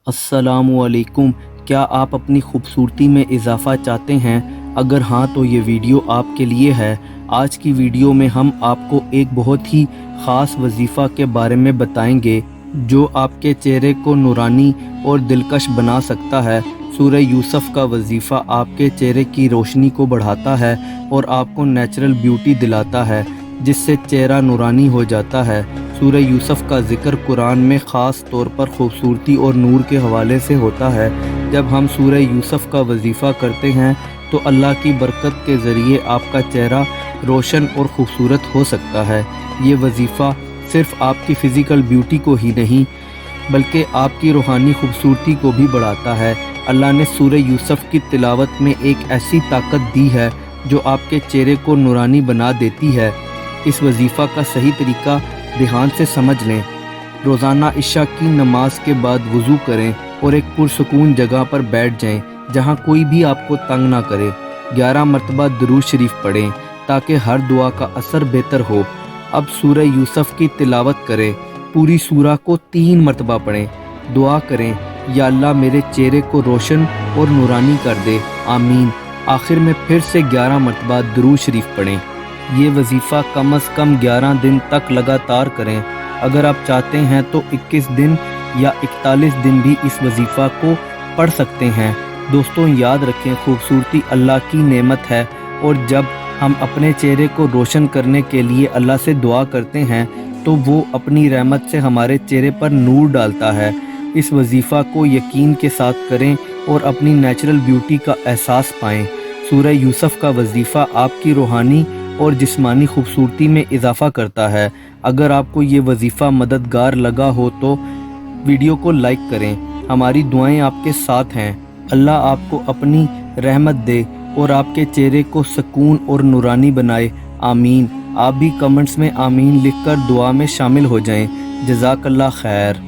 अस्सलामुअलैकुम। क्या आप अपनी खूबसूरती में इजाफ़ा चाहते हैं? अगर हाँ तो ये वीडियो आपके लिए है। आज की वीडियो में हम आपको एक बहुत ही ख़ास वजीफ़ा के बारे में बताएंगे जो आपके चेहरे को नूरानी और दिलकश बना सकता है। सूरह यूसुफ का वजीफ़ा आपके चेहरे की रोशनी को बढ़ाता है और आपको नेचुरल ब्यूटी दिलाता है, जिससे चेहरा नूरानी हो जाता है। सूरह यूसुफ का ज़िक्र कुरान में ख़ास तौर पर खूबसूरती और नूर के हवाले से होता है। जब हम सूरह यूसुफ का वजीफ़ा करते हैं तो अल्लाह की बरकत के ज़रिए आपका चेहरा रोशन और ख़ूबसूरत हो सकता है। ये वजीफ़ा सिर्फ़ आपकी फ़िज़िकल ब्यूटी को ही नहीं बल्कि आपकी रूहानी खूबसूरती को भी बढ़ाता है। अल्लाह ने सूरह यूसुफ की तिलावत में एक ऐसी ताकत दी है जो आपके चेहरे को नूरानी बना देती है। इस वजीफ़ा का सही तरीका ध्यान से समझ लें। रोज़ाना इशा की नमाज के बाद वज़ू करें और एक पुरसुकून जगह पर बैठ जाएं जहां कोई भी आपको तंग ना करे। 11 मरतबा दुरूद शरीफ पढ़ें ताकि हर दुआ का असर बेहतर हो। अब सूरह यूसुफ की तिलावत करें। पूरी सूरह को 3 मरतबा पढ़ें। दुआ करें, या अल्लाह मेरे चेहरे को रोशन और नूरानी कर दे, आमीन। आखिर में फिर से 11 मरतबा दुरूद शरीफ पढ़ें। ये वजीफ़ा कम से कम 11 दिन तक लगातार करें। अगर आप चाहते हैं तो 21 दिन या 41 दिन भी इस वजीफ़ा को पढ़ सकते हैं। दोस्तों, याद रखें, खूबसूरती अल्लाह की नेमत है और जब हम अपने चेहरे को रोशन करने के लिए अल्लाह से दुआ करते हैं तो वो अपनी रहमत से हमारे चेहरे पर नूर डालता है। इस वजीफ़ा को यकीन के साथ करें और अपनी नेचुरल ब्यूटी का एहसास पाएँ। सूरह यूसुफ का वजीफ़ा आपकी रूहानी और जिस्मानी खूबसूरती में इजाफ़ा करता है। अगर आपको ये वजीफ़ा मददगार लगा हो तो वीडियो को लाइक करें। हमारी दुआएं आपके साथ हैं। अल्लाह आपको अपनी रहमत दे और आपके चेहरे को सुकून और नूरानी बनाए, आमीन। आप भी कमेंट्स में आमीन लिखकर दुआ में शामिल हो जाएं। जज़ाकल्लाह खैर।